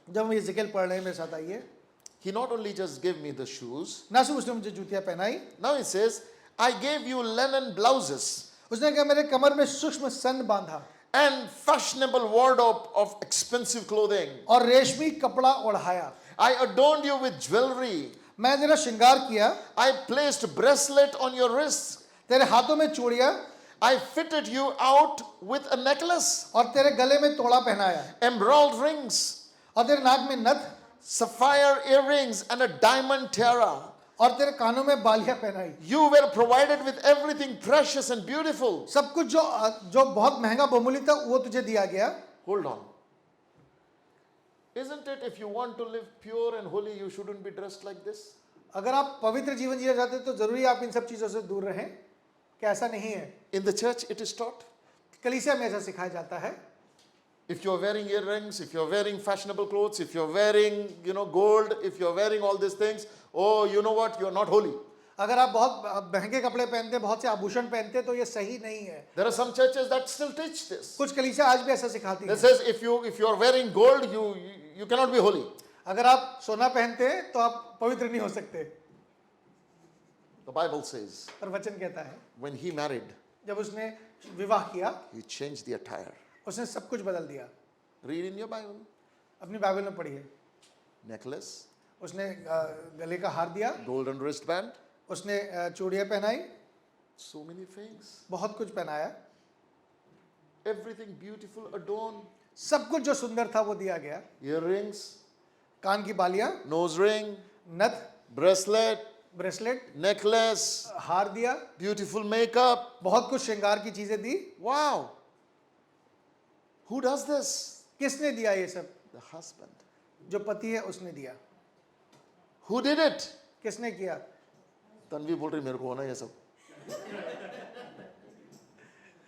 जब हम यिजकेल पढ़ रहे हैं मेरे साथ आइए, He not only just gave me the shoes, ना सिर्फ उसने मुझे जूतियां पहनाई, now he says, I gave you linen blouses उसने कहा मेरे कमर में सूक्ष्म सन बांधा and fashionable wardrobe of expensive clothing. और रेशमी कपड़ा ओढ़ाया, I adorned you with jewelry. मैं तेरा श्रृंगार किया, I placed bracelet on your wrists. तेरे हाथों में चूड़ियां I fitted you out with a necklace, और तेरे गले में तोड़ा पहनाया emerald rings, और तेरे नाक में नथ sapphire earrings, and a diamond tiara. और तेरे कानों में बालियां पहनाई। You were provided with everything precious and beautiful. सब कुछ जो जो बहुत महंगा बहुमूल्य था वो तुझे दिया गया। Hold on. Isn't it, if you want to live pure and holy, you shouldn't be dressed like this? अगर आप पवित्र जीवन जीना चाहते हैं तो जरूरी आप इन सब चीजों से दूर रहें, क्या ऐसा नहीं है? In the church, it is taught. कलीसिया में ऐसा सिखाया जाता है। If you're wearing earrings, if you're wearing fashionable clothes, if you're wearing, gold, if you're wearing all these things, oh, you know what? You're not holy. अगर आप बहुत महंगे कपड़े पहनते हैं, बहुत से आभूषण पहनते हैं तो ये सही नहीं है। There are some churches that still teach this. कुछ कलीसिया आज भी ऐसा सिखाती That है। says if you're wearing gold, you cannot be holy. अगर आप सोना पहनते हैं तो आप पवित्र नहीं हो सकते। The Bible says पर वचन कहता है when he married, जब उसने विवाह किया he changed the attire. उसने सब कुछ बदल दिया। Read in your Bible. अपनी बाइबल में पढ़िए, Necklace, उसने गले का हार दिया, golden wristband, उसने चूड़ियां पहनाई, so many things. बहुत कुछ पहनाया, Everything beautiful, adorned. सब कुछ जो सुंदर था वो दिया गया। Earrings, कान की बालियां, nose ring, नथ, bracelet, ब्रेसलेट, necklace, हार दिया, beautiful makeup. बहुत कुछ श्रृंगार की चीजें दी। Wow. Who does this? किसने दिया ये सब? The husband. जो पति है उसने दिया। Who did it? किसने किया? तन्वी बोल रही मेरे को होना ये सब।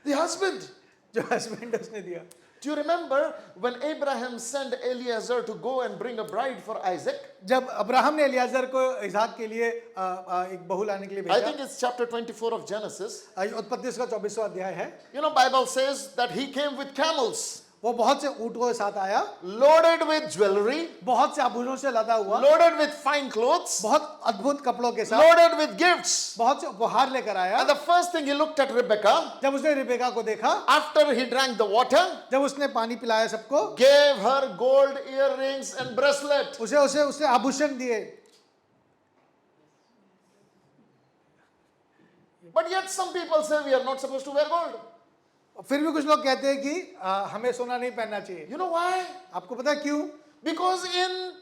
The husband. जो हस्बैंड उसने दिया। Do you remember when Abraham sent Eliezer to go and bring a bride for Isaac? जब अब्राहम ने एलियाजर को इसहाक के लिए एक बहू लाने के लिए I भेजा, think it's chapter 24 of Genesis. उत्पत्ति उसका 24वां अध्याय है। Bible says that he came with camels, वो बहुत से ऊँटों के साथ आया, loaded with jewelry, बहुत से आभूषणों से लदा हुआ, loaded with fine clothes, बहुत अद्भुत कपड़ों के साथ, loaded with gifts. बहुत से उपहार लेकर आया। And the first thing he looked at Rebecca, जब उसने रिबेका को देखा, after he drank the water, जब उसने पानी पिलाया सबको, gave her gold earrings and bracelet. उसने आभूषण दिए। But yet some people say we are not supposed to wear gold. फिर भी कुछ लोग कहते हैं कि हमें सोना नहीं पहनना चाहिए। You know why? आपको पता है क्यों? Because in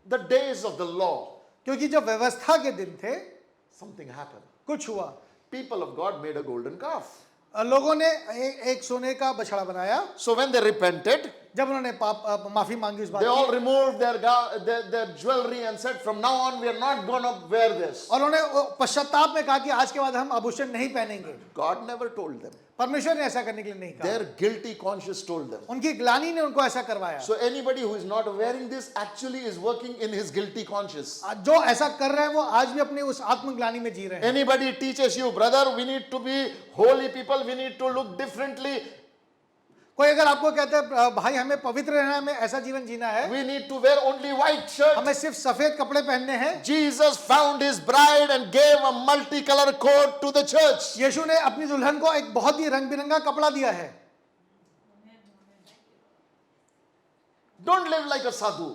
the days of the law, क्योंकि जब व्यवस्था के दिन थे, something happened. कुछ हुआ। People of God made a golden calf. लोगों ने एक सोने का बछड़ा बनाया। So when they repented, जब उन्होंने माफी मांगी उस बात they all की, removed their jewelry and said, from now on we are not going to wear this. और उन्होंने पश्चाताप में कहा कि आज के बाद हम आभूषण नहीं पहनेंगे। God never told them. परमेश्वर ने ऐसा करने के लिए नहीं कहा। Their guilty conscience told them. उनकी ग्लानि ने उनको ऐसा करवाया। So anybody who is not wearing this actually is working in his guilty conscience. जो ऐसा कर रहे हैं वो आज भी अपने उस आत्मग्लानि में जी रहे हैं। Anybody teaches you, brother, we need to be holy people, we need to look differently, कोई अगर आपको कहता है भाई हमें पवित्र रहना है, हमें ऐसा जीवन जीना है, we need to wear only white shirt. हमें सिर्फ सफेद कपड़े पहनने हैं, Jesus found his bride and gave a multicolor coat to the church. यीशु ने अपनी दुल्हन को एक बहुत ही रंग बिरंगा कपड़ा दिया है। Don't live like a sadhu.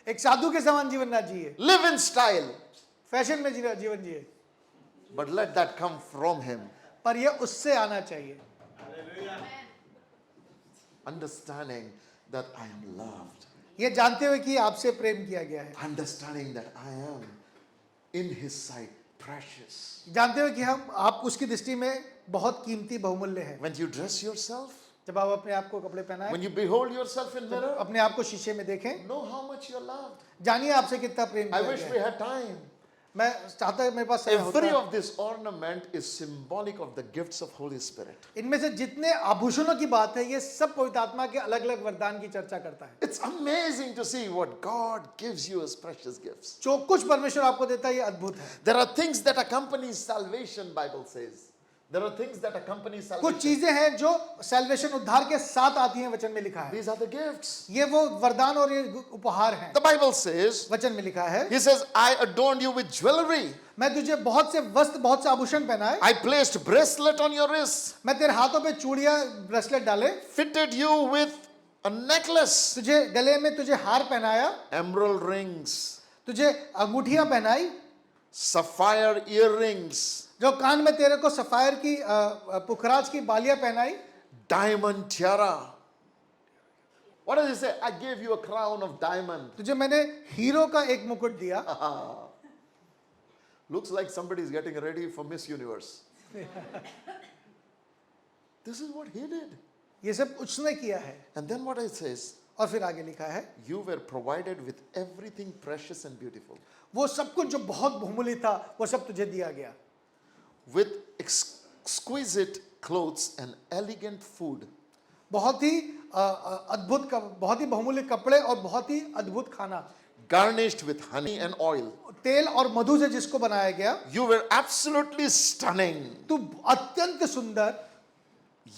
एक साधु के समान जीवन ना जिए, Live in style, फैशन में जीवन जिए, but let that come from him. पर ये उससे आना चाहिए। Understanding that I am loved. ये जानते हुए कि आपसे प्रेम किया गया है, Understanding that I am in his sight precious. जानते हुए कि आप उसकी दृष्टि में बहुत कीमती बहुमूल्य हैं। When you dress yourself, जब आप अपने आप को कपड़े पहनाएं, when you behold yourself in mirror, अपने आप को शीशे में देखें, know how much you're loved. जानिए आपसे कितना प्रेम I किया wish गया we है। had time. मैं चाहता मेरे पास समय Every होता। of this ornament is symbolic of the gifts of Holy Spirit. इनमें से जितने आभूषणों की बात है, ये सब पवित्र आत्मा के अलग अलग वरदान की चर्चा करता है। It's amazing to see what God gives you as precious gifts. जो कुछ परमेश्वर आपको देता है ये अद्भुत है। There are things that accompany salvation, Bible says. There are things that accompany कुछ salvation. चीजें हैं जो सैल्वेशन उद्धार के साथ आती हैं, वचन में लिखा है। These are the gifts. ये वो वरदान और ये उपहार हैं। The Bible says, वचन में लिखा है, He says, I adorned you with jewelry. मैं तुझे बहुत से वस्त्र, बहुत से आभूषण पहनाए, I placed bracelet on your wrist, मैं तेरे हाथों पे चूड़ियां, ब्रेसलेट डाले, fitted you with a necklace, तुझे गले में तुझे हार पहनाया, emerald rings, तुझे अंगूठियां पहनाई, sapphire earrings, जो कान में तेरे को सफायर की पुखराज की बालियां पहनाई, diamond tiara. What does he say? I gave you a crown of diamond. तुझे मैंने हीरो का एक मुकुट दिया। Looks like somebody is getting ready for Miss Universe. This is what he did. ये सब उसने किया है। And then what it says, और फिर आगे लिखा है, you were provided with everything precious and beautiful, वो सब कुछ जो बहुत बहुमूल्य था वो सब तुझे दिया गया, with exquisite clothes and elegant food, बहुत ही अद्भुत, बहुत ही बहुमूल्य कपड़े और बहुत ही अद्भुत खाना, garnished with honey and oil. तेल और मधु से जिसको बनाया गया। You were absolutely stunning. तू अत्यंत सुंदर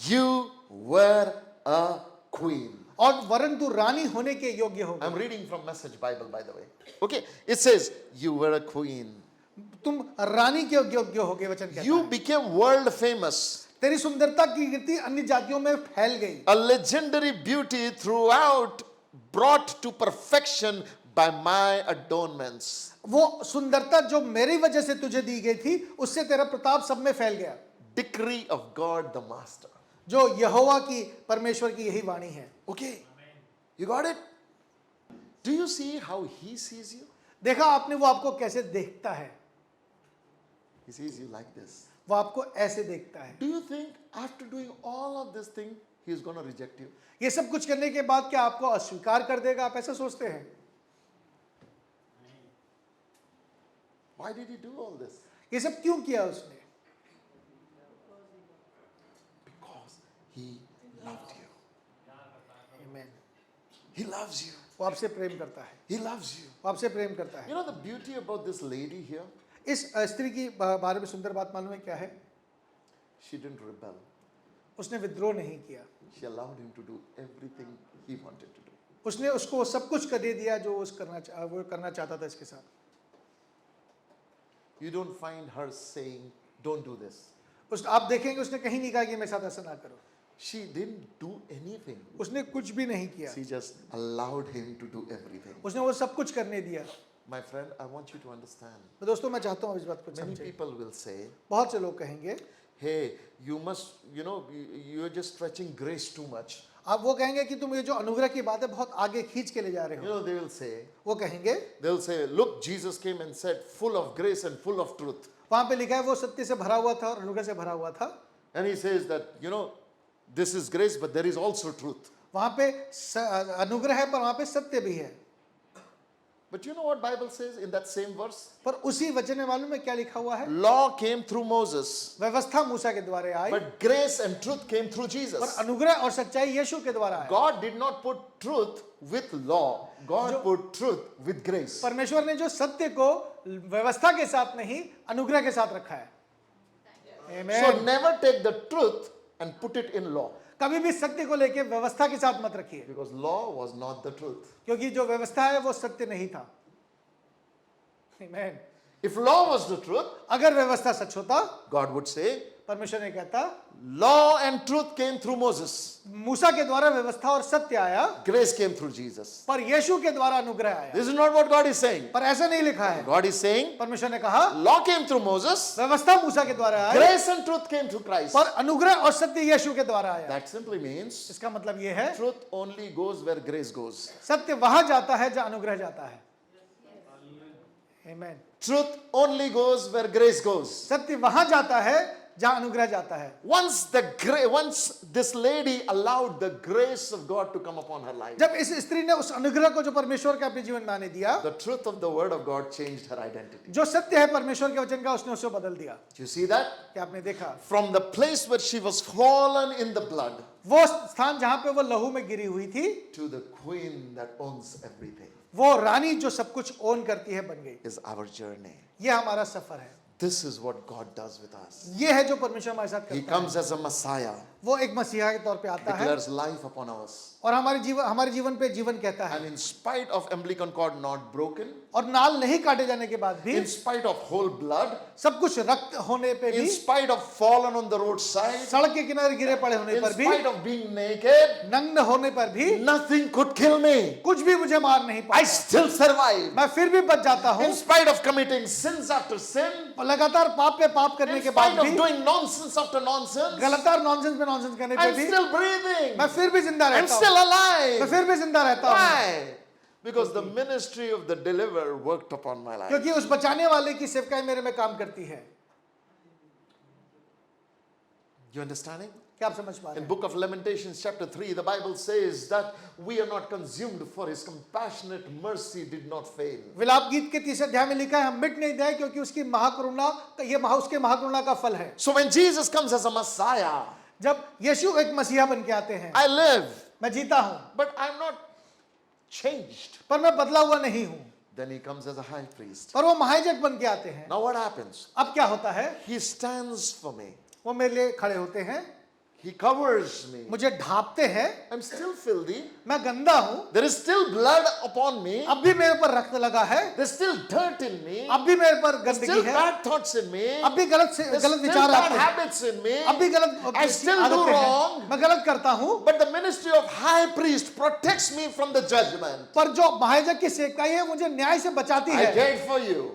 You were a queen. और वरन तू रानी होने के योग्य हो। I'm reading from Message Bible, by the way. Okay, it says, you were a queen. तुम रानी के योग्य हो गए, वचन कहता You है। became world famous. तेरी सुंदरता की कीर्ति अन्य जातियों में फैल गई। A legendary beauty throughout, brought to perfection by my adornments. वो सुंदरता जो मेरी वजह से तुझे दी गई थी, उससे तेरा प्रताप सब में फैल गया। Decree of God the Master. जो यहोवा की, परमेश्वर की यही वाणी है। Okay, you got it? Do you see how he sees you? देखा आपने वो आपको कैसे देखता है? He sees you like this. वो आपको ऐसे देखता है। Do you think after doing all of this thing, he is going to reject you? ये सब कुछ करने के बाद क्या आपको अस्वीकार कर देगा? आप ऐसा सोचते हैं? Why did he do all this? ये सब क्यों किया उसने? Because he loved you. Amen. He loves you. वो आपसे प्रेम करता है। He loves you. वो आपसे प्रेम करता है। You know the beauty about this lady here? इस स्त्री की बारे में सुंदर बात मालूम है क्या है? She didn't rebel. उसने विद्रोह नहीं किया। She allowed him to do everything he wanted to do. उसने उसको सब कुछ करने दिया जो वो करना चाहता था इसके साथ। You don't find her saying, don't do this. आप देखेंगे उसने कहीं नहीं कहा कि मेरे साथ ऐसा ना करो। She didn't do anything. उसने कुछ भी नहीं किया। She just allowed him to do everything. उसने वो सब कुछ करने दिया। My friend, I want you to understand. तो दोस्तों मैं चाहता हूँ इस बात को Many समझें। people will say, बहुत से लोग कहेंगे, hey, you must, you're just stretching grace too much. आप वो कहेंगे कि तुम ये जो अनुग्रह की बात है बहुत आगे खींच के ले जा रहे हो। They will say, वो कहेंगे, they'll say, look, Jesus came and said, full of grace and full of truth. वहां पे लिखा है वो सत्य से भरा हुआ था और अनुग्रह से भरा हुआ था। And he says that, this is grace, but there is also truth. वहां पे अनुग्रह है पर वहां पे सत्य भी है। But you know what Bible says in that same verse? पर उसी वचन में मालूम है क्या लिखा हुआ है? Law came through Moses, व्यवस्था मूसा के द्वारा आई, but grace and truth came through पर Jesus. अनुग्रह और सच्चाई यीशु के द्वारा आई। God did not put truth with law. God put truth with grace. परमेश्वर ने जो सत्य को व्यवस्था के साथ नहीं अनुग्रह के साथ रखा है। Amen. So never take the truth and put it in law, कभी भी सत्य को लेके व्यवस्था के साथ मत रखिए, because law was not the truth. क्योंकि जो व्यवस्था है वो सत्य नहीं था। Amen. If law was the truth, अगर व्यवस्था सच होता, God would say, परमेश्वर ने कहता law and truth came through Moses. मूसा के द्वारा व्यवस्था और सत्य आया, Grace came through Jesus. पर यीशु के द्वारा अनुग्रह आया। This is not what God is saying. पर ऐसा नहीं लिखा है। God is saying, परमेश्वर ने कहा law came through Moses, व्यवस्था मूसा के द्वारा आया, grace and truth came through Christ. पर अनुग्रह और सत्य यीशु के द्वारा आया। That simply means इसका मतलब ये है truth only goes where grace goes. सत्य वहां जाता है जहां अनुग्रह जाता है। Amen. Truth only goes where grace goes. सत्य वहां जाता है जहां अनुग्रह जाता है। Once this lady allowed the grace of God to come upon her life, जब इस स्त्री ने उस अनुग्रह को जो परमेश्वर का अपने जीवन में आने दिया, the truth of the word of God changed her identity. जो सत्य है परमेश्वर के वचन का, उसने उसे बदल दिया। Do you see that? क्या आपने देखा? From the place where she was fallen in the blood वो स्थान जहां पे वो लहू में गिरी हुई थी, to the queen that owns everything वो रानी जो सब कुछ ओन करती है बन गई। is our journey. ये हमारा सफर है। This is what God does with us. ये है जो परमेश्वर हमारे साथ He करता है। comes as a Messiah, वो एक मसीहा के तौर पे आता है declares life upon us. और हमारे जीवन पे जीवन कहता है। And in spite of umbilical cord not broken, और नाल नहीं काटे जाने के बाद भी, in spite of whole blood, सब कुछ रक्त होने पे in भी, spite of fallen on the roadside, सड़क के किनारे गिरे पड़े होने in पर भी, spite of being naked, नग्न होने पर भी, nothing could kill me. कुछ भी मुझे मार नहीं I पाता। still survived. मैं फिर भी बच जाता हूँ। In spite of committing sins after sin, और लगातार पाप पे पाप करने in के spite बाद of भी, doing nonsense after nonsense, लगातार नॉनसेंस पे नॉनसेंस करने पे I'm भी, still breathing. मैं फिर भी जिंदा I'm रहता हूँ। still मैं alive. फिर भी जिंदा रहता हूँ। Why? Because the ministry of the deliverer worked upon my life. क्योंकि उस बचाने वाले की सेवकाई मेरे में काम करती है। You understanding? क्या आप समझ पा रहे In हैं? book of Lamentations chapter 3, the Bible says that we are not consumed, for his compassionate mercy did not fail. विलाप गीत के 30 अध्याय में लिखा है, हम मिट नहीं गए क्योंकि उसकी महाकरुणा, उसके महाकरुणा का फल है। So when Jesus comes as a Messiah, जब यीशु एक मसीहा बन के आते हैं, I live, मैं जीता हूँ, but I'm not changed. पर मैं बदला हुआ नहीं हूँ। Then he comes as a high priest. पर वो महायाजक बन के आते हैं। Now what happens? अब क्या होता है? He stands for me. वो मेरे लिए खड़े होते हैं, He covers me. मुझे ढांपते हैं। I'm still filthy. मैं गंदा हूँ, There is still blood upon me. अब भी मेरे ऊपर रक्त लगा है, There's still dirt in me. अब भी मेरे पर There's गंदगी still है, bad thoughts in me. अब भी There's गलत still विचार bad आते हैं, habits in me. अब भी गलत I still do आदतें हैं, wrong. मैं गलत करता हूँ। But the ministry of high priest protects me from the judgment. पर जो महायाजक की सेवकाई है मुझे न्याय से बचाती I है। cared for you.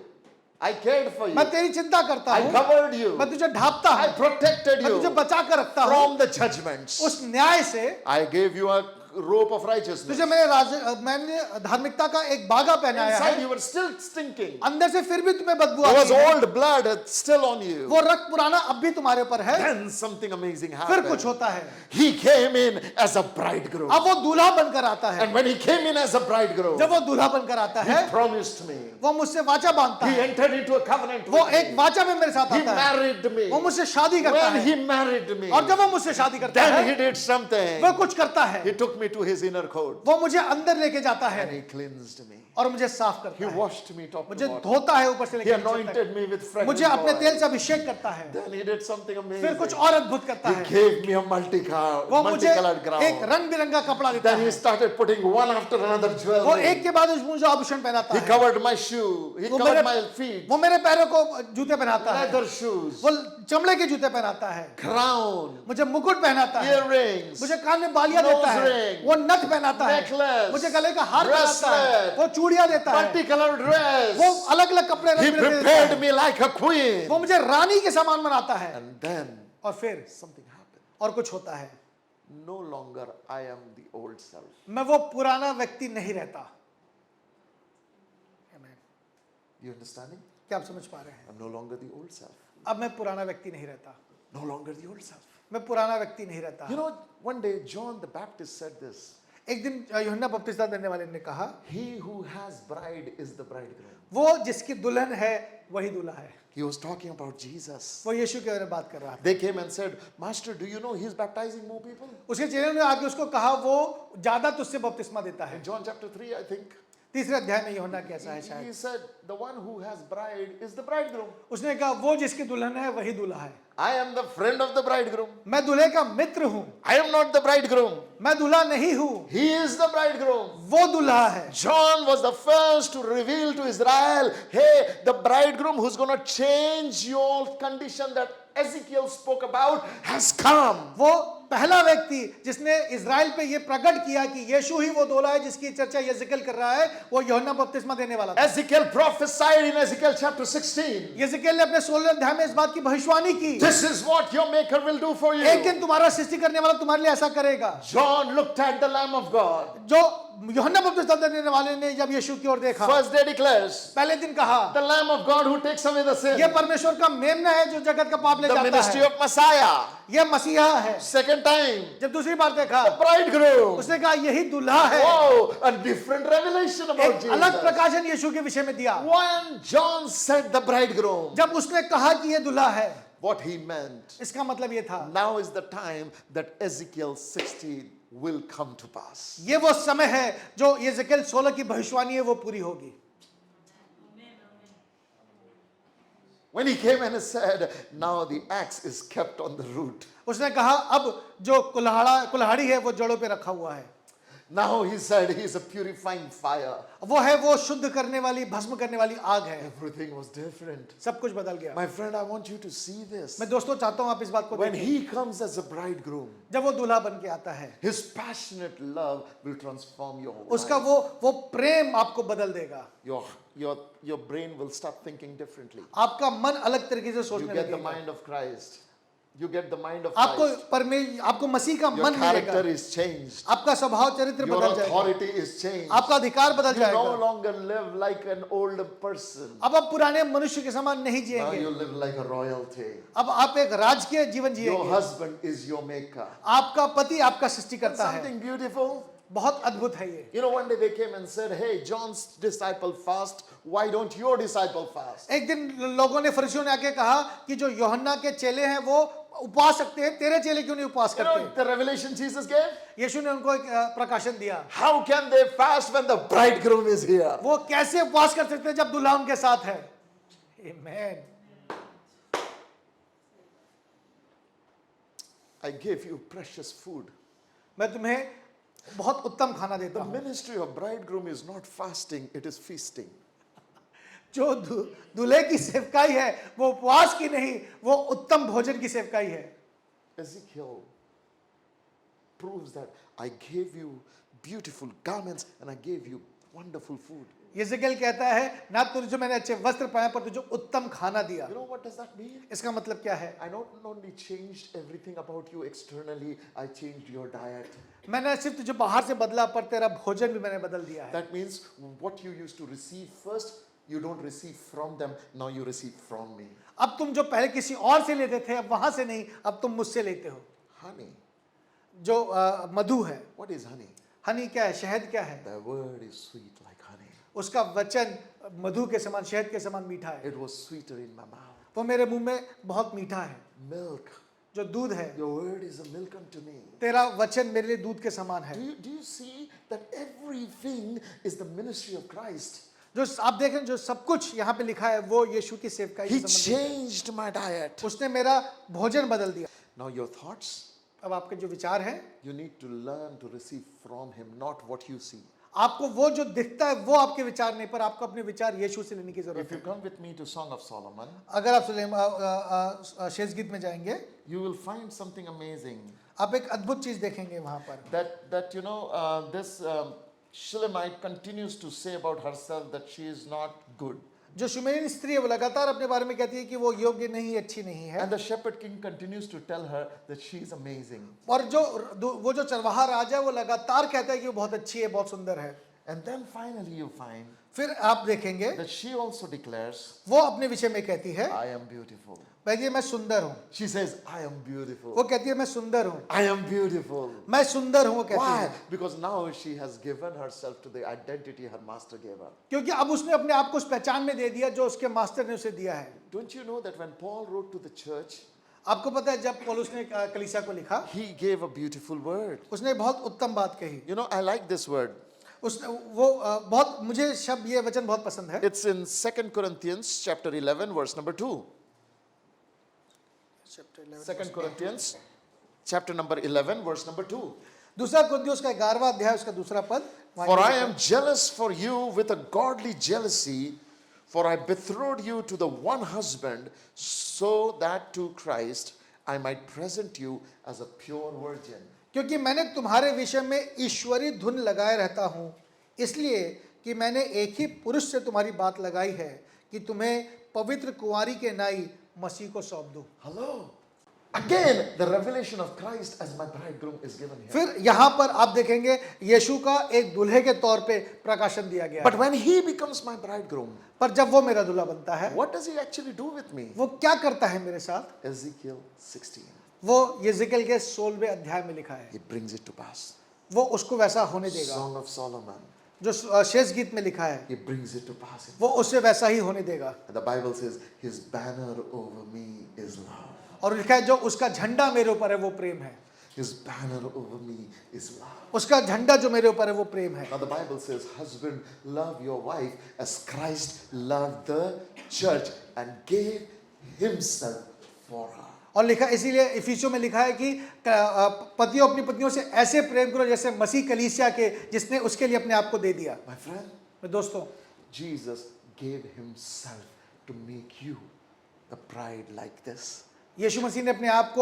I cared for you. मैं तेरी चिंता करता I हूँ, covered you. मैं तुझे ढांपता I हूँ, protected मैं तुझे you बचा कर रखता हूँ from the judgments. उस न्याय से। I gave you a rope of righteousness. तुझे मैंने धार्मिकता का एक बागा पहनाया Inside है, you were still stinking. अंदर से फिर भी तुम्हें बदबू There was आती है, old blood still on you. वो रक्त पुराना अब भी तुम्हारे ऊपर है। Then something amazing फिर कुछ happened. होता है, He came in as a bridegroom. अब वो दूल्हा बनकर आता है। And when he came in as a bridegroom, जब वो दूल्हा बनकर आता he है, promised me. वो मुझसे वाचा बांधता He है, entered into a covenant वो with एक me. वाचा में मेरे साथ He आता है, married me. वो मुझसे शादी करता When है, he married me, और जब वो मुझसे शादी करता then he है, did something. वो कुछ करता है, He took me to his inner court वो मुझे अंदर लेके जाता है and he cleansed me. और मुझे साफ He करता है, washed me top to मुझे bottom. धोता है ऊपर से He लेकर नीचे तक, anointed me with fragrant मुझे अपने तेल oil. से अभिषेक करता है, Then he did something फिर amazing. कुछ और अद्भुत करता He है, gave me a वो मुझे multicolored एक crown. रंग बिरंगा कपड़ा देता Then he है, started putting one after another वो jewelry. एक के बाद मुझे आभूषण पहनाता He है, covered my shoe. He वो covered मेरे my feet. वो मेरे पैरों को जूते पहनाता है, Leather shoes. वो चमड़े के जूते पहनाता है, Crown. मुझे मुकुट पहनाता है, Earrings. मुझे कान में बालियां Nose देता है, ring. वो नथ पहनाता है, Necklace. मुझे गले का हार पहनाता है, Bracelet. वो चूड़ियां देता है, Multicolored dress. वो अलग अलग कपड़े He रंग बिरंगे देता prepared है, me like a queen. वो मुझे रानी के समान बनाता है। And then और फिर something happened. और कुछ होता है, No longer I am the old self. मैं वो पुराना व्यक्ति नहीं रहता। Amen. You understanding? क्या आप समझ पा रहे हैं? I'm no longer the old self. अब मैं पुराना व्यक्ति नहीं रहता, No longer the old self. मैं पुराना व्यक्ति नहीं रहता। You know, one day John the Baptist said this. एक दिन यूहन्ना बपतिस्मा देने वाले ने कहा, He who has bride is the bridegroom. वो जिसकी दुल्हन है वही दूल्हा है। He was talking about Jesus. वो यीशु के बारे में बात कर रहा था। They came and said, Master, do you know he's baptizing more people? उसके चेलों ने आके उसको कहा, वो ज्यादा तुझसे बपतिस्मा देता है। In John chapter 3, I think, तीसरे अध्याय में यूहन्ना कैसा है he शायद, said, the one who has bride is the bridegroom. उसने कहा वो जिसकी दुल्हन है वही दूल्हा है। I am the friend of the bridegroom. मैं दूल्हे का मित्र हूँ, I am not the bridegroom. मैं दूल्हा नहीं हूँ, He is the bridegroom. वो दूल्हा है। John was the first to reveal to Israel, hey, the bridegroom who's going to change your condition that Ezekiel spoke about has come. वो पहला व्यक्ति जिसने इजराइल पे ये प्रकट किया कि यीशु ही वो दूल्हा है जिसकी चर्चा येजकेल कर रहा है, वो यूहन्ना बपतिस्मा देने वाला था। Ezekiel prophesied in Ezekiel chapter 16. येजकेल ने अपने 16वें अध्याय में इस बात की भविष्यवाणी की, This is what your maker will do for you. एक दिन तुम्हारा सृष्टि करने वाला तुम्हारे लिए ऐसा करेगा। John looked at the Lamb of God. जो यूहन्ना बपतिस्मा देने वाले ने जब यीशु की ओर देखा, First day declares, पहले दिन कहा, the Lamb of God who takes away the sin. ये परमेश्वर का मेमना है जो जगत का पाप ले The जाता ministry है, of Messiah. ये मसीहा है। Second time, जब दूसरी बार देखा, bridegroom. उसने कहा यही दूल्हा है। Whoa, a different revelation about एक अलग Jesus. प्रकाशन यीशु के विषय में दिया। When John said the bridegroom, जब उसने कहा कि ये दूल्हा है, what he meant, इसका मतलब ये था, now is the time that Ezekiel 16 will come to pass. ये वो समय है जो येजकेल 16 की भविष्यवाणी है वो पूरी होगी। When he came and said, now the axe is kept on the root. उसने कहा अब जो कुल्हाड़ी है वो जड़ों पे रखा हुआ है। Now he said he is a purifying fire. वो शुद्ध करने वाली, भस्म करने वाली आग है। Everything was different. सब कुछ बदल गया। My friend, I want you to see this. मैं दोस्तों चाहता हूं आप इस बात को When देखें। he comes as a bridegroom, जब वो दूल्हा बन के आता है, his passionate love will transform your उसका life. वो प्रेम आपको बदल देगा। Your brain will start thinking differently. आपका मन अलग तरीके से You सोचने get the लगेगा। mind of Christ. You get the mind of आपको Christ. आपको मसीह का Your मन character मिलेगा। is changed. आपका स्वभाव चरित्र Your बदल जाएगा। authority is changed. आपका अधिकार बदल You no जाएगा। longer live like an old person. अब आप पुराने मनुष्य के समान नहीं Now जिएंगे। you live like a royalty. अब आप एक राजकीय जीवन Your जिएंगे। husband is your maker. आपका पति आपका सृष्टि करता है। Something beautiful. बहुत अद्भुत है ये। You know, one day they came and said, hey, John's disciple fast. Why don't your disciple fast? एक दिन लोगों ने फरीसियों ने आके कहा कि जो यूहन्ना के चेले हैं वो उपवास रखते हैं, तेरे चेले क्यों नहीं उपवास You करते? know the revelation Jesus gave? यीशु ने उनको एक प्रकाशन दिया। How can they fast when the bridegroom is here? वो कैसे उपवास कर सकते हैं जब दूल्हा उनके साथ है? Amen. I gave you precious food. मैं तुम्हें बहुत उत्तम खाना देता The हूँ। ministry of bridegroom is not fasting, it is feasting. जो दूल्हे की सेवकाई है वो उपवास की नहीं, वो उत्तम भोजन की सेवकाई है। Ezekiel proves that I gave you beautiful garments and I gave you wonderful food. यिजकेल कहता है ना तुझे मैंने अच्छे वस्त्र पाए पर तुझे उत्तम खाना दिया। You know what does that mean? इसका मतलब क्या है? I not only changed everything about you externally, I changed your diet. मैंने सिर्फ तुझे बाहर से बदला पर तेरा भोजन भी मैंने बदल दिया है। That means what you used to receive first, you don't receive from them, now you receive from me. अब तुम जो पहले किसी और से लेते थे अब वहां से नहीं, अब तुम मुझसे लेते हो। Honey. जो मधु है, What is honey? हनी क्या है, शहद क्या है? The word is sweet like honey. उसका वचन मधु के समान, शहद के समान मीठा है। It was sweeter in my mouth. वो मेरे मुंह में बहुत मीठा है। Milk. जो दूध है, Your word is a milk unto me. तेरा वचन मेरे लिए दूध के समान है। Do you see that everything is the ministry of Christ? जो आप देख रहे हैं जो सब कुछ यहाँ पे लिखा है वो यीशु की सेवकाई से He संबंधित है। changed my diet. उसने मेरा भोजन बदल दिया। Now your thoughts, अब आपके जो विचार हैं, you need to learn to receive from him, not what you see. आपको वो जो दिखता है वो आपके विचार नहीं, पर आपको अपने विचार यीशु से लेने की जरूरत If you है। come with me to Song of Solomon, अगर आप शेष गीत में जाएंगे, you will find something amazing. आप एक अद्भुत चीज देखेंगे वहां पर। That you know, this Shulamite continues to say about herself that she is not good. जो शुमेरिन स्त्री है वो लगातार अपने बारे में कहती है कि वो योग्य नहीं, अच्छी नहीं है। And the shepherd king continues to tell her that she is amazing. और वो जो चरवाहा राजा है वो लगातार कहता है कि वो बहुत अच्छी है, बहुत सुंदर है। And then finally you find फिर आप देखेंगे that she also declares, वो अपने विषय में कहती है, I am beautiful. भाई मैं सुंदर हूँ। She says, I am beautiful. वो कहती है मैं सुंदर हूँ, I am beautiful. मैं सुंदर हूँ। वो कहती Why? है Because now she has given herself to the identity her master gave her. क्योंकि अब उसने अपने आप को उस पहचान में दे दिया जो उसके मास्टर ने उसे दिया है। Don't you know that when Paul wrote to the church, आपको पता है जब पौलुस ने कलीसिया को लिखा, he gave a beautiful word. उसने बहुत उत्तम बात कही। You know, I like this word. उसने वो बहुत, मुझे शब्द ये वचन बहुत पसंद है। It's in 2 Corinthians chapter 11 verse number 2. 2 Corinthians chapter number 11 verse number 2. दूसरा कुरिन्थियों का 11वां अध्याय उसका दूसरा पद। For I am jealous for you with a godly jealousy, for I betrothed you to the one husband, so that to Christ I might present you as a pure virgin. क्योंकि मैंने तुम्हारे विषय में ईश्वरी धुन लगाए रहता हूँ, इसलिए कि मैंने एक ही पुरुष से तुम्हारी बात लगाई है कि तुम्हें पवित्र कुंवारी के नाई मसीह को सौंप दूं। Hello. Again, the revelation of Christ as my bridegroom is given here. फिर यहाँ पर आप देखेंगे यीशु का एक दूल्हे के तौर पे प्रकाशन दिया गया But है। when he becomes my bridegroom, पर जब वो मेरा दूल्हा बनता है, what does he actually do with me? वो क्या करता है मेरे साथ? Ezekiel 16. वो यिजकेल के 16वें अध्याय में लिखा है, He brings it to pass. वो उसको वैसा होने देगा। Song of Solomon. जो शेष गीत में लिखा है He brings it to pass. वो उससे वैसा ही होने देगा। And the Bible says, his banner over me is love. और लिखा है जो उसका झंडा मेरे ऊपर है वो प्रेम है। His banner over me is love. उसका झंडा जो मेरे ऊपर है वो प्रेम है। Now the Bible says, husband, love your wife as Christ loved the church and gave himself for her. और लिखा इसीलिए इफिसियों में लिखा है कि पतियों अपनी पत्नियों से ऐसे प्रेम करो जैसे मसीह कलीसिया के जिसने उसके लिए अपने आप को दे दिया। My friend, मेरे दोस्तों, Jesus gave himself to make you the bride like this. यीशु मसीह ने अपने आप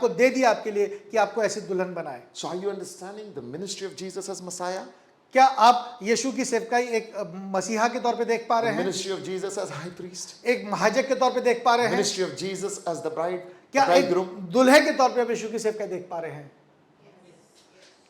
को दे दिया आपके लिए कि आपको ऐसी दुल्हन बनाए। So are you understanding the ministry of Jesus as Messiah? क्या आप यीशु की सेवकाई एक मसीहा के तौर पे देख पा The रहे हैं, ministry of Jesus as high priest? एक महायाजक के तौर पे देख पा रहे हैं, Ministry of Jesus as the bride, the क्या एक bridegroom? दुल्हे के तौर पे आप यीशु की सेवकाई देख पा रहे हैं?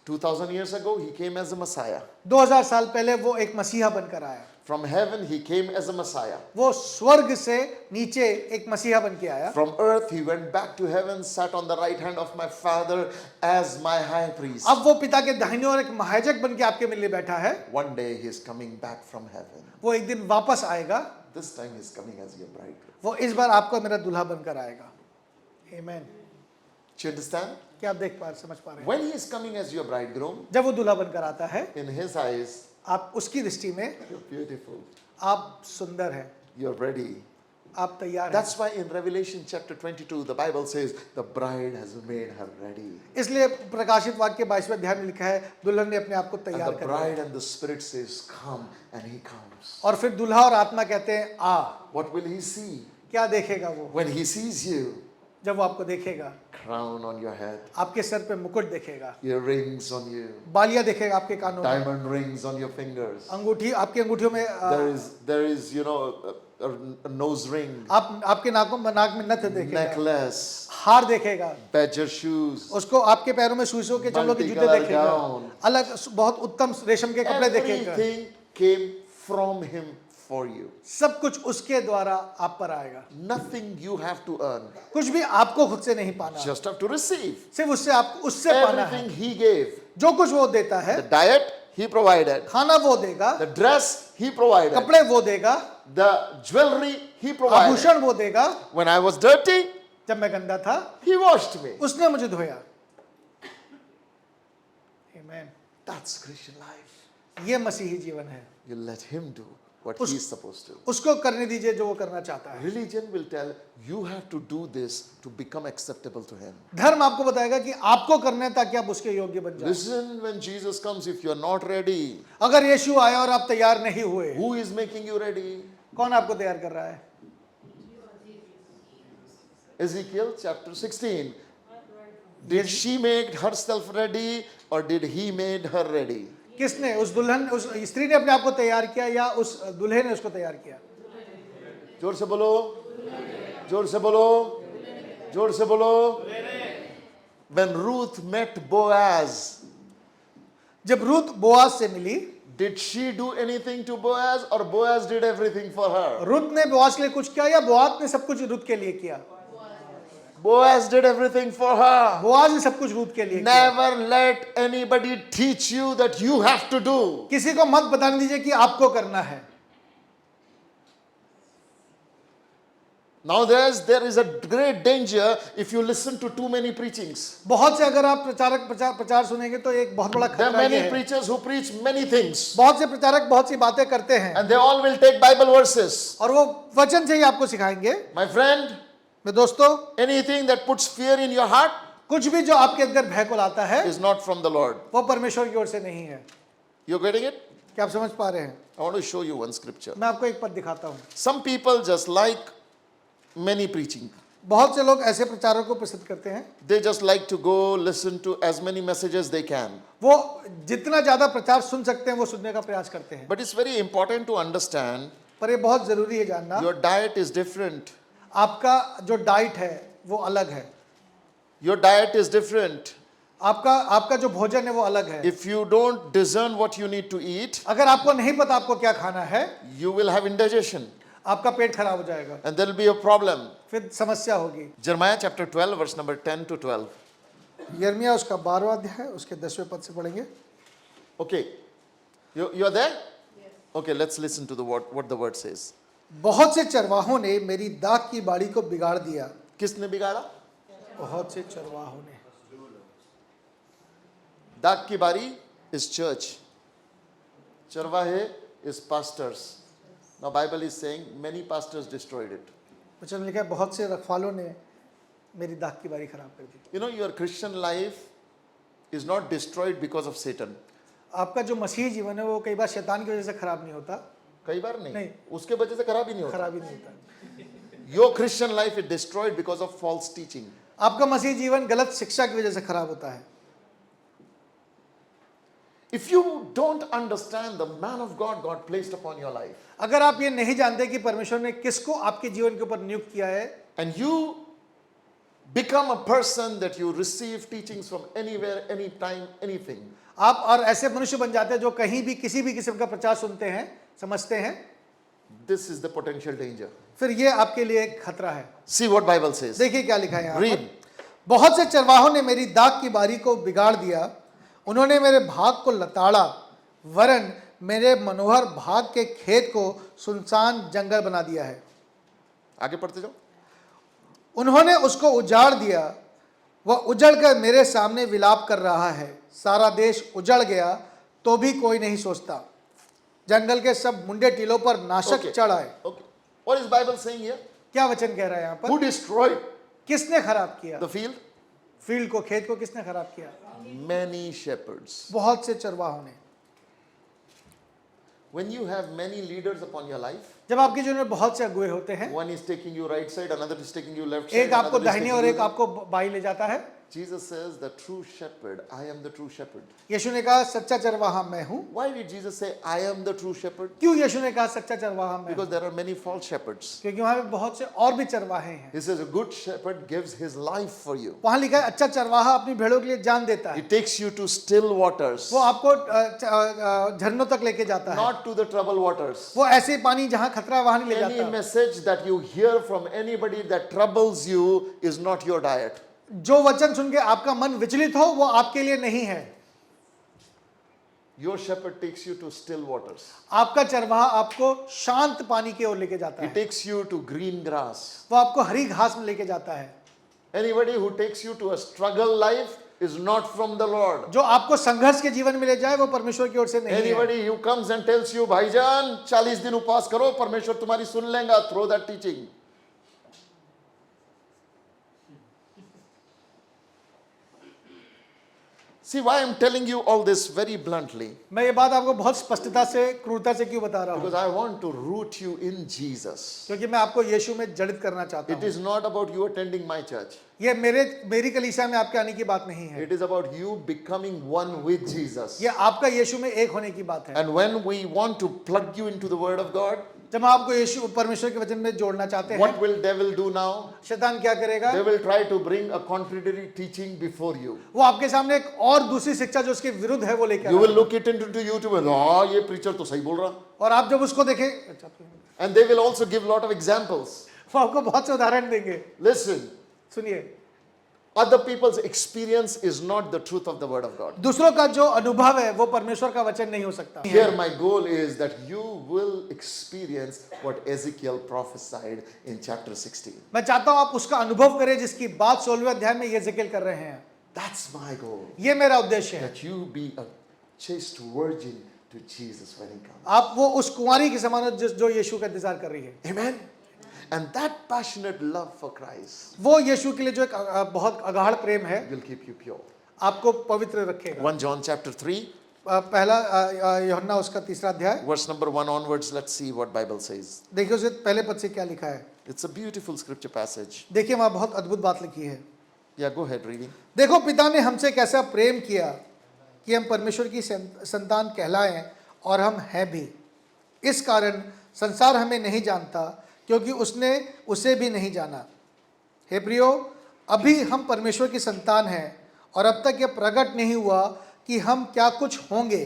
2000 years ago, he came as a Messiah. 2000 साल पहले वो एक मसीहा बनकर आया। From heaven, he came as a Messiah. वो स्वर्ग से नीचे एक मसीहा बन के आया। From earth, he went back to heaven, sat on the right hand of my Father as my high priest. अब वो पिता के दाहिने ओर एक महायाजक बन के आपके मिलने बैठा है। One day, he is coming back from heaven. वो एक दिन वापस आएगा। This time, he is coming as your bridegroom. वो इस बार आपको मेरा दूल्हा बनकर आएगा। Amen। Do you understand? क्या आप समझ पा रहे हैं? When he is coming as your bridegroom, जब वो दूल्हा बनकर आता है, in his eyes, आप उसकी दृष्टि में you're beautiful, आप सुंदर हैं, you're ready. आप तैयार हैं। That's why in Revelation chapter 22, the Bible says, the bride has made her ready. इसलिए प्रकाशित वाक्य 22वें अध्याय में लिखा है, दुल्हन ने अपने आप को And तैयार the कर bride लिया। and the Spirit says, come, and he comes. और फिर दूल्हा और आत्मा कहते हैं आ। What will he see? क्या देखेगा वो? When he sees you, जब वो आपको देखेगा, crown on your head, आपके सर पे मुकुट देखेगा, earrings on you, बालियां देखेगा आपके कानों में, diamond rings on your fingers. अंगूठी आपकी अंगूठियों में, There is, a nose ring, आपके नाक में नथ देखेगा, necklace, हार देखेगा, badger shoes, उसको आपके पैरों में सुइसों के चमड़ों के जूते multicolor देखेगा, gown. अलग बहुत उत्तम रेशम के कपड़े देखेगा। Everything came from him for you. सब कुछ उसके द्वारा आप पर आएगा। Nothing you have to earn. कुछ भी आपको खुद से नहीं पाना, Just have to receive. सिर्फ उससे पाना है। Everything he gave. जो कुछ वो देता है, The diet he provided. खाना वो देगा, The dress he provided. कपड़े वो देगा, The jewelry he provided. आभूषण वो देगा। When I was dirty, जब मैं गंदा था, he washed me. उसने मुझे धोया। Amen। That's Christian life. ये मसीही जीवन है। You let him do what उस- he's supposed to. उसको करने दीजिए जो वो करना चाहता है। Religion will tell you have to do this to become acceptable to him. धर्म आपको बताएगा कि आपको करना है ताकि आप उसके योग्य बन जाए। Listen, when Jesus comes, if you're not ready, अगर यीशु आया और आप तैयार नहीं हुए, who is making you ready? कौन आपको तैयार कर रहा है? Ezekiel chapter 16. Did she make herself ready or did he made her ready? किसने? उस स्त्री ने अपने आप को तैयार किया या उस दूल्हे ने उसको तैयार किया? जोर से बोलो, जोर से बोलो, जोर से बोलो. When Ruth met Boaz, जब रूत बोआज से मिली, did she do anything to Boaz or Boaz did everything for her? Ruth ने बोआज के लिए कुछ किया या बोआज ने सब कुछ रूत के लिए किया? Boaz did everything for her. Boaz ने सब कुछ रूत के लिए किया। Never let anybody teach you that you have to do. किसी को मत बताने दीजिए कि आपको करना है। Now there is a great danger if you listen to too many preachings. बहुत से अगर आप प्रचार सुनेंगे तो एक बहुत बड़ा There are खतरा ये many है। preachers who preach many things बहुत से प्रचारक बहुत सी बातें करते हैं and they all will take Bible verses. और वो वचन से ही आपको सिखाएंगे। My friend, मेरे दोस्तों, anything that puts fear in your heart कुछ भी जो आपके अंदर भय को लाता है is not from the Lord. वो परमेश्वर की ओर से नहीं है। You getting it? क्या आप समझ पा रहे हैं? I want to show you one scripture. मैं आपको एक पद दिखाता हूँ। Some people just like many preaching. बहुत से लोग ऐसे प्रचारों को पसंद करते हैं, They just like to go listen to as many messages they can. वो जितना ज्यादा प्रचार सुन सकते हैं वो सुनने का प्रयास करते हैं। But it's very important to understand पर ये बहुत जरूरी है जानना, your diet is different. आपका जो डाइट है वो अलग है। Your diet is different. आपका जो भोजन है वो अलग है। If you don't discern what you need to eat, अगर आपको नहीं पता आपको क्या खाना है, you will have indigestion आपका पेट खराब हो जाएगा, and there will be a problem. फिर समस्या होगी। Jeremiah chapter 12 verse number 10 to 12. यिर्मयाह उसका 12वां अध्याय उसके 10वें पद से पढ़ेंगे। Okay. You are there? Yes. Okay, let's listen to the what the word says. बहुत से चरवाहों ने मेरी दाख की बाड़ी को बिगाड़ दिया। किसने बिगाड़ा? बहुत से चरवाहों ने। दाग की बारी is church. चरवाहे is pastors. Now Bible is saying many pastors destroyed it. वचन में लिखा है बहुत से रखवालों ने मेरी दाख की बारी खराब कर दी। You know, your Christian life is not destroyed because of Satan. आपका जो मसीही जीवन है वो कई बार शैतान की वजह से खराब नहीं होता, कई बार नहीं, नहीं। उसके वजह से खराब ही नहीं होता. खराब ही नहीं होता। Your Christian life is destroyed because of false teaching. आपका मसीही जीवन गलत शिक्षा की वजह से खराब होता है। If you don't understand the man of God God placed upon your life, अगर आप ये नहीं जानते कि परमेश्वर ने किसको आपके जीवन के ऊपर नियुक्त किया है, and you become a person that you receive teachings from anywhere, anytime, anything, आप और ऐसे मनुष्य बन जाते हैं जो कहीं भी किसी भी किस्म का प्रचार सुनते हैं, समझते हैं, this is the potential danger. फिर ये आपके लिए एक खतरा है। See what Bible says. देखिए क्या लिखा है यहाँ Read. पर। बहुत से चरवाहों ने मेरी दाख की बारी को बिगाड़ दिया, उन्होंने मेरे भाग को लताड़ा, वरन मेरे मनोहर भाग के खेत को सुनसान जंगल बना दिया है। आगे पढ़ते जाओ. उन्होंने उसको उजाड़ दिया, वह उजड़ कर मेरे सामने विलाप कर रहा है। सारा देश उजड़ गया तो भी कोई नहीं सोचता, जंगल के सब मुंडे टीलों पर नाशक Okay. चढ़ आए। Okay. What is Bible saying here? क्या वचन कह रहा है यहाँ पर? Who destroyed किसने खराब किया the field? फील्ड को, खेत को किसने खराब किया? Many shepherds. बहुत से चरवाहों ने। When you have many leaders upon your life, जब आपके जीवन में बहुत से अगुए होते हैं, one is taking you right side, another is taking you left side, एक आपको another is दाहिने taking और you एक आपको बाई ले जाता है। Jesus says, the true shepherd, I am the true shepherd. यीशु ने कहा सच्चा चरवाहा मैं हूँ। Why did Jesus say, I am the true shepherd? क्यों यीशु ने कहा सच्चा चरवाहा मैं हूँ? Because there are many false shepherds. क्योंकि वहाँ पे बहुत से और भी चरवाहे हैं। He says, a good shepherd gives his life for you. वहाँ लिखा है अच्छा चरवाहा अपनी भेड़ों के लिए जान देता है। He takes you to still waters, वो आपको झरनों तक लेके जाता है, not to the troubled waters. वो ऐसे पानी जहाँ खतरा वहाँ नहीं ले Any जाता। message that you hear from anybody that troubles you is not your diet. जो वचन सुन के आपका मन विचलित हो वो आपके लिए नहीं है। Your shepherd takes you to still waters. आपका चरवाहा आपको शांत पानी की ओर लेके जाता He है, takes you to green grass. वो आपको हरी घास में लेके जाता है। Anybody who takes you to a struggle life is not from the Lord. जो आपको संघर्ष के जीवन में ले जाए वो परमेश्वर की ओर से नहीं है। Anybody who comes and tells you, भाईजान 40 दिन उपवास करो, परमेश्वर तुम्हारी सुन लेगा, throw that teaching. See why I'm telling you all this very bluntly? मैं ये बात आपको बहुत स्पष्टता से, क्रूरता से क्यों बता रहा हूँ? Because I want to root you in Jesus. क्योंकि मैं आपको यीशु में जड़ित करना चाहता It हूँ। is not about you attending my church. ये मेरी कलीसिया में आपके आने की बात नहीं है, It is about you becoming one with Jesus. ये आपका यीशु में एक होने की बात है। And when we want to plug you into the word of God, जब हम आपको यीशु परमेश्वर के वचन में जोड़ना चाहते हैं, what will devil do now? शैतान क्या करेगा? They will try to bring a contradictory teaching before you. वो आपके सामने एक और दूसरी शिक्षा जो उसके विरुद्ध है वो लेकर You will आएगा। look it into YouTube and हाँ ये preacher तो सही बोल रहा. और आप जब उसको देखें, अच्छा, And they will also give lot of examples. वो आपको बहुत से उदाहरण देंगे। Listen, सुनिए, other people's experience is not the truth of the word of God. दूसरों का जो अनुभव है वो परमेश्वर का वचन नहीं हो सकता। Here my goal is that you will experience what Ezekiel prophesied in chapter 16. मैं चाहता हूँ आप उसका अनुभव करें जिसकी बात 16वें अध्याय में यहेजकेल कर रहे हैं। That's my goal. ये मेरा उद्देश्य है। That you be a chaste virgin to Jesus when he comes. आप वो उस कुंवारी की समान हो जो यीशु का इंतजार कर रही है। Amen. And that passionate love for Christ वो यीशु के लिए जो एक बहुत अगाढ़ प्रेम है will keep you pure. आपको पवित्र रखेगा। 1 John chapter 3, पहला यूहन्ना उसका 3रा अध्याय, verse number 1 onwards. Let's see what Bible says. देखिए उसे पहले पद से क्या लिखा है। It's a beautiful scripture passage. देखिए वहाँ बहुत अद्भुत बात लिखी है। Yeah, go ahead reading. देखो पिता ने हमसे कैसा प्रेम किया कि हम परमेश्वर की संतान कहलाएं और हम हैं भी। इस कारण संसार हमें नहीं जानता क्योंकि उसने उसे भी नहीं जाना। हे प्रियो, अभी हम परमेश्वर की संतान हैं और अब तक यह प्रकट नहीं हुआ कि हम क्या कुछ होंगे।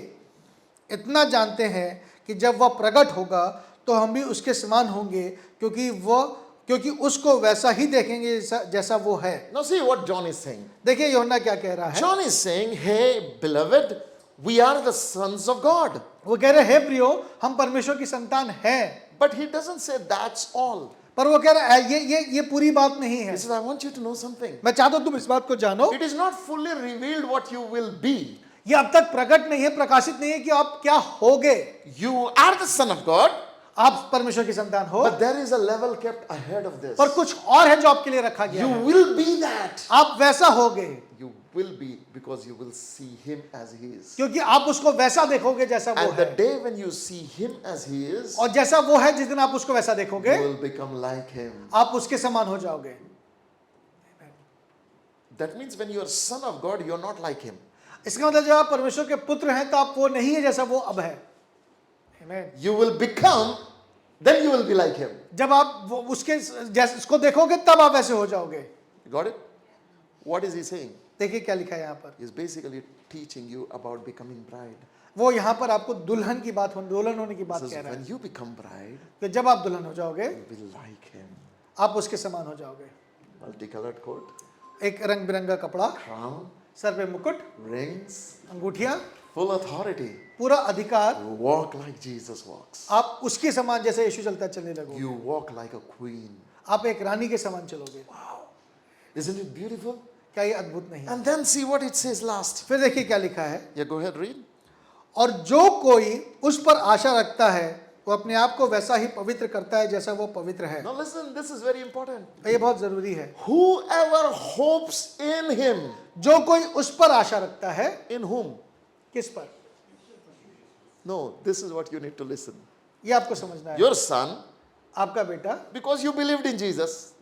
इतना जानते हैं कि जब वह प्रकट होगा तो हम भी उसके समान होंगे क्योंकि उसको वैसा ही देखेंगे जैसा वो है। Now see what John is saying. देखिए यूहन्ना क्या कह रहा है। John is saying, hey beloved, we are the sons of God. वो कह रहे हैं हे प्रियो, हम परमेश्वर की संतान हैं। But he doesn't say that's all. पर वो कह रहा है ये पूरी बात नहीं है। He says, I want you to know something. मैं चाहता हूं तुम इस बात को जानो। It is not fully revealed what you will be. ये अब तक प्रकट नहीं है, प्रकाशित नहीं है कि आप क्या होगे। You are the son of God. आप परमेश्वर की संतान हो, But there is a level kept ahead of this. पर कुछ और है जो आपके लिए रखा गया You है। will be that. आप वैसा होगे You will be because you will see him as he is. क्योंकि आप उसको वैसा देखोगे जैसा वो And the है, day when you see him as he is, और जैसा वो है जिस दिन आप उसको वैसा देखोगे you will become like him. आप उसके समान हो जाओगे। That means when you are son of God, you are not like him. इसका मतलब जब आप परमेश्वर के पुत्र हैं तो आप वो नहीं है जैसा वो अब है। Amen। You will become, then you will be like him. जब आप वो उसके जैसे उसको देखोगे तब आप वैसे हो जाओगे। You got it? What is he saying? देखिए क्या लिखा है यहाँ पर, He's basically teaching you about becoming bride. वो यहाँ पर आपको दुल्हन की बात दुल्हन होने की He बात says, कह रहा है when you become bride, कि जब आप दुल्हन हो जाओगे you will be like him. आप उसके समान हो जाओगे। Multicolored coat, एक रंग बिरंगा कपड़ा, crown, सर पे मुकुट, rings, अंगूठियां, full authority. पूरा अधिकार, You walk like Jesus walks. आप उसके समान जैसे यीशु चलता चलने लगोगे, You walk like a queen. आप एक रानी के समान चलोगे। Isn't it beautiful? क्या ये अद्भुत नहीं है? And then see what it says last. फिर देखिए क्या लिखा है, Yeah, go ahead, read. और जो कोई उस पर आशा रखता है वो अपने आप को वैसा ही पवित्र करता है जैसा वो पवित्र है। Now listen, this is very important. ये बहुत जरूरी है। Whoever hopes in him, जो कोई उस पर आशा रखता है, in whom? किस पर? No, this is what you need to listen. ये आपको समझना है। Your son, आपका बेटा, because you believed in Jesus.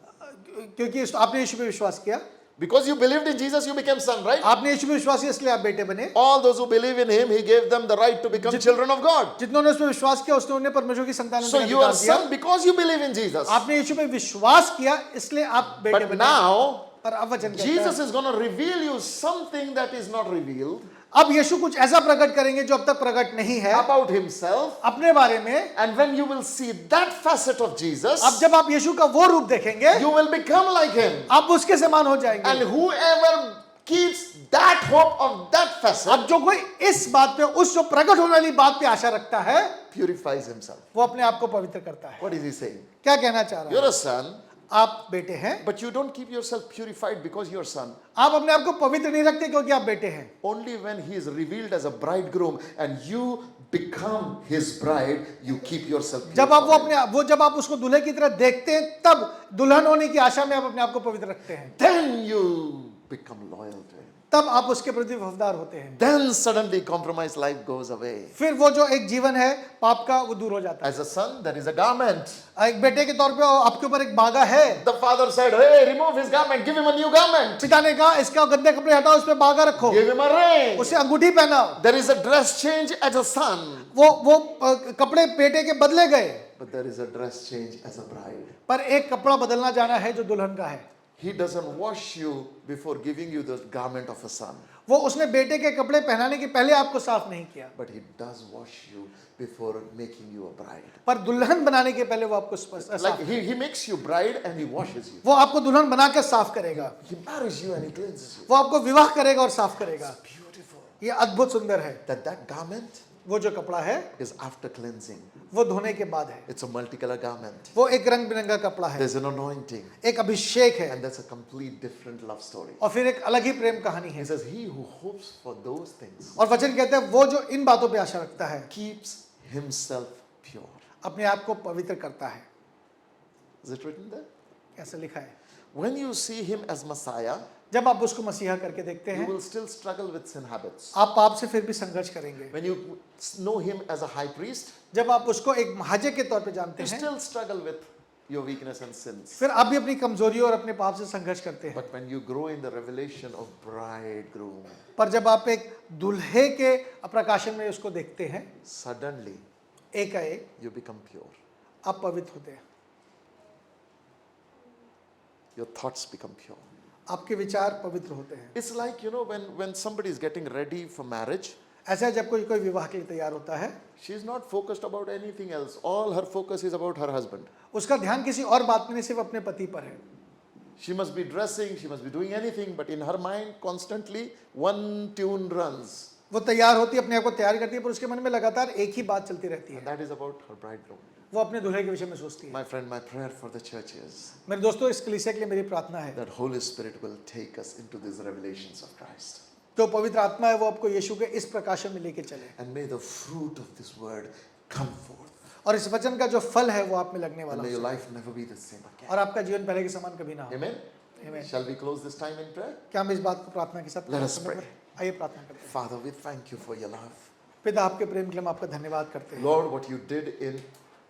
क्योंकि आपने यीशु पे विश्वास किया, Because you believed in Jesus, you became son, right? आपने यीशु पे विश्वास किया इसलिए आप बेटे बने। All those who believe in him, he gave them the right to become children of God. जिन्होंने उस पर विश्वास किया उसने उन्हें परमेश्वर की संतान So you are son because you believe in Jesus. आपने यीशु पे विश्वास किया इसलिए आप बेटे But बने। now, पर अब वचन कहता Jesus है, is going to reveal you something that is not revealed अब यीशु कुछ ऐसा प्रकट करेंगे जो अब तक प्रकट नहीं है about himself. अपने बारे में। And when you will see that facet of Jesus, अब जब आप यीशु का वो रूप देखेंगे you will become like him. आप उसके समान हो जाएंगे। And whoever keeps that hope of that facet अब जो कोई इस बात पे, उस जो प्रकट होने वाली बात पे आशा रखता है, purifies himself. वो अपने आप को पवित्र करता है। What is he saying? क्या कहना चाह रहा You're है? a son, आप बेटे हैं, but you don't keep yourself purified because you're a son. आप अपने आप को पवित्र नहीं रखते क्योंकि आप बेटे हैं। Only when he is revealed as a bridegroom and you become his bride, you keep yourself जब आप purified. जब आप उसको दूल्हे की तरह देखते हैं तब दुल्हन होने की आशा में आप अपने आप को पवित्र रखते हैं। Then you become loyal to him. तब आप उसके प्रति वफादार होते हैं। Then suddenly compromised life goes away. फिर वो जो एक जीवन है पाप का वो दूर हो जाता है। As a son, there is a garment. एक बेटे के तौर पे आपके ऊपर एक बागा है। The father said, hey, remove his garment, give him a new garment. पिता ने कहा इसका गंदे कपड़े हटाओ, उस पे बागा रखो, Give him a ring. उसे अंगूठी पहनाओ। There is a dress change as a son. वो कपड़े बेटे के बदले गए, But there is a dress change as a bride. पर एक कपड़ा बदलना जाना है जो दुल्हन का है। He doesn't wash you before giving you the garment of a son. वो उसने बेटे के कपड़े पहनाने के पहले आपको साफ नहीं किया, But he does wash you before making you a bride. पर दुल्हन बनाने के पहले वो आपको साफ, Like he makes you bride and he washes you. वो आपको दुल्हन बना के साफ करेगा, He marries you and he cleanses you. वो आपको विवाह करेगा और साफ करेगा। Beautiful. ये अद्भुत सुंदर है। That garment वो जो कपड़ा है is after cleansing. वो धोने के बाद है। It's a multicolor garment. वो एक रंग बिरंगा कपड़ा है, There's an anointing. एक अभिषेक है, And that's a complete different love story. और फिर एक अलग ही प्रेम कहानी He है। says, he who hopes for those things और वचन कहते हैं वो जो इन बातों पे आशा रखता है keeps himself pure. अपने आप को पवित्र करता है। Is it written there? ऐसा लिखा है। When you see him as Messiah, जब आप उसको मसीहा करके देखते you हैं will still struggle with sin habits. आप पाप से फिर भी संघर्ष करेंगे। When you know him as a high priest, जब आप उसको एक महाजय के तौर पे जानते you हैं still struggle with your weakness and sins. फिर आप भी अपनी कमजोरियों और अपने पाप से संघर्ष करते हैं। But when you grow in the revelation of bridegroom, पर जब आप एक दूल्हे के प्रकाशन में उसको देखते हैं suddenly एकाएक you become pure. आप पवित्र होते हैं, Your thoughts become pure. आपके विचार पवित्र होते हैं। It's like, when somebody is getting ready for marriage, ऐसा है जब कोई कोई विवाह के लिए तैयार होता है, she's not focused about anything else. All her focus is about her husband. उसका ध्यान किसी और बात में नहीं, सिर्फ अपने पति पर है। She must be dressing, she must be doing anything, but in her mind constantly one tune runs. वो तैयार होती है, अपने आप को तैयार करती है, पर उसके मन में लगातार एक ही बात चलती रहती And है। that is about her bridegroom. वो अपने दूल्हे के विषय में सोचती है। My friend, my prayer for the church is मेरे दोस्तों, इस कलीसिया के लिए मेरी प्रार्थना है that Holy Spirit will take us into these revelations of Christ. जो पवित्र आत्मा है वो आपको यीशु के इस प्रकाशन में लेके चले, And may the fruit of this word come forth. और इस वचन का जो फल है वो आप में लगने And वाला may your हो life never be the same again. और आपका जीवन पहले के समान कभी ना हो। Amen. Amen. Shall we close this time in prayer? क्या हम इस बात को प्रार्थना के साथ Let us समय pray. पर- आइए प्रार्थना करते हैं। Father, we thank you for your love. पिता आपके प्रेम के लिए हम आपका धन्यवाद करते हैं। Lord, what you did in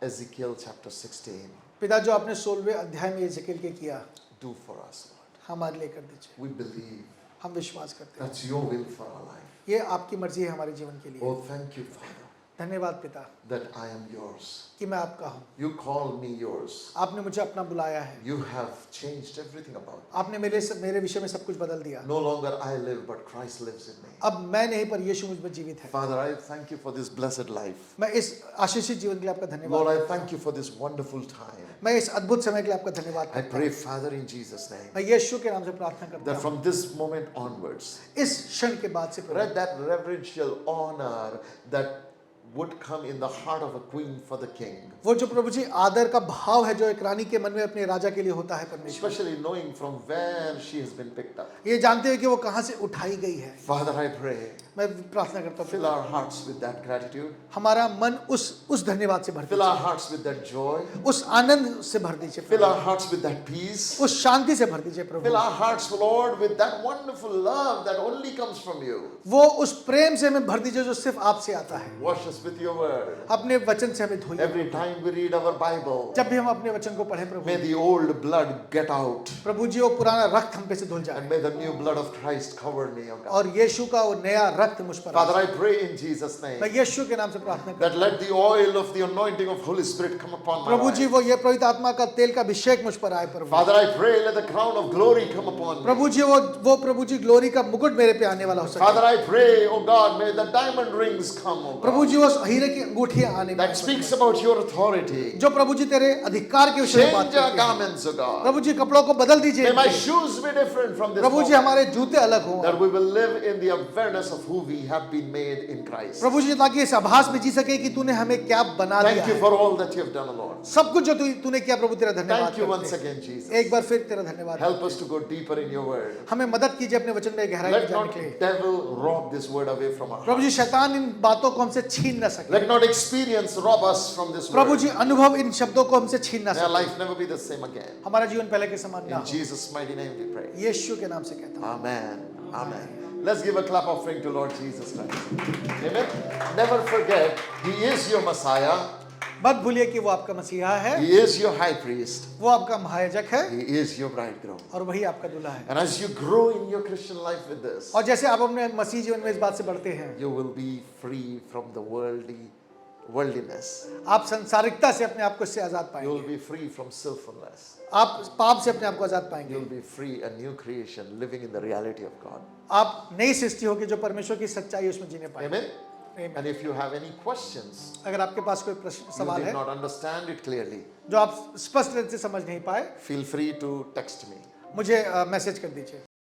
Ezekiel chapter 16, पिता जो आपने 16वें अध्याय में यिर्मयाह के किया do for us, Lord. हमारे लिए कर दीजिए। We believe हम विश्वास करते हैं that's your will for our life. ये आपकी मर्जी है हमारे जीवन के लिए। Oh, thank you, Father, धन्यवाद पिता that I am yours. कि मैं आपका हूँ। You call me yours. आपने मुझे अपना बुलाया है। You have changed everything about me. आपने मेरे विषय में सब कुछ बदल दिया। No longer I live, but Christ lives in me. अब मैं नहीं पर यीशु मुझ में जीवित है। Father, I thank you for this blessed life. मैं इस आशीषित जीवन के लिए आपका धन्यवाद Lord, I करता thank you for this wonderful time. हूँ। मैं इस अद्भुत समय के लिए आपका धन्यवाद I करता pray, हूँ। Father, in Jesus' name, मैं यीशु के नाम से प्रार्थना करता that हूँ। from this moment onwards, इस क्षण के बाद से प्रभु, let that reverential honor that would come in the heart of a queen for the king, वो जो प्रभु जी आदर का भाव है जो एक रानी के मन में अपने राजा के लिए होता है परमेश्वर, especially knowing from where she has been picked up. ये जानते हुए कि वो कहाँ से उठाई गई है। Father, I pray, मैं प्रार्थना करता हूँ fill our hearts with that gratitude, हमारा मन उस धन्यवाद से भर fill दीजिए, our hearts with that joy, उस आनंद से भर दीजिए fill Prabhu, our hearts with that peace, उस शांति से भर दीजिए प्रभु, fill our hearts, Lord, with that wonderful love that only comes from you. वो उस प्रेम से हमें भर दीजिए जो सिर्फ आपसे आता है। Wash us with your word. अपने वचन से हमें धोइए। Every time we read our Bible, जब भी हम अपने वचन को पढ़ें प्रभु, may the old blood get out, प्रभु जी वो पुराना रक्त हम पे से धुल जाए and may the new blood of Christ cover me, O God. और यीशु का वो नया रक्त मुझ पर Father, आए। I pray in Jesus' name मैं यीशु के नाम से प्रार्थना करता that let the oil of the anointing of Holy Spirit come upon हूँ my प्रभु जी life. वो ये पवित्र आत्मा का तेल का अभिषेक मुझ पर आए प्रभु। Father, I pray let the crown of glory come upon me. प्रभु जी वो प्रभु जी ग्लोरी का मुकुट मेरे पे आने वाला हो सके। Father, I pray, O God, may the diamond rings come, O Prabhu God, जी वो हीरे की अंगूठियां आने में that speaks about your authority. जो प्रभु जी तेरे अधिकार के विषय में बात Change our करते हैं। garments, O God. प्रभु जी कपड़ों को बदल दीजिए May my इनके। shoes be different from this Prabhu ji moment. हमारे जूते अलग हों। That we will live in the awareness of who we have been made in Christ. प्रभु जी ताकि इस आभास में जी सके कि तूने हमें क्या बना दिया Thank you है। for all that you have done, Lord. सब कुछ जो तूने किया प्रभु तेरा धन्यवाद Thank you once करते हैं। again, Jesus. एक बार फिर तेरा धन्यवाद। Help us to go deeper in your word. हमें मदद कीजिए अपने वचन में गहराई में Let जाने not के लिए। devil rob this word away from our Prabhu heart. जी शैतान इन बातों को हमसे छीन न सके। Let not experience rob us from this Prabhu word. जी अनुभव इन शब्दों को हमसे छीन न May our सके। life never be the same again. हमारा जीवन पहले के समान ना In हो। Jesus' mighty name we pray. यीशु के नाम से कहता हूँ। Amen. Amen. Let's give a clap offering to Lord Jesus Christ. Amen. Never forget, He is your Messiah. मत भूलिए कि वो आपका मसीहा है, He is your high priest. वो आपका महायाजक है He is your bridegroom. और वही आपका दूल्हा है। And as you grow in your Christian life with this, और जैसे आप अपने मसीह जीवन में इस बात से बढ़ते हैं, you will be free from the worldliness. आप संसारिकता से अपने आप को इससे आजाद You पाएंगे। will be free from sinfulness. आप पाप से अपने आप को आजाद पाएंगे। You will be free, a new creation, living in the reality of God. आप नई सृष्टि होगी जो परमेश्वर की सच्चाई है उसमें जीने पाएंगे। Amen. Amen. And if you have any questions, अगर आपके पास कोई प्रश्न you सवाल did है not understand it clearly, जो आप स्पष्ट रूप से समझ नहीं पाए, feel free to text me. मुझे मैसेज कर दीजिए।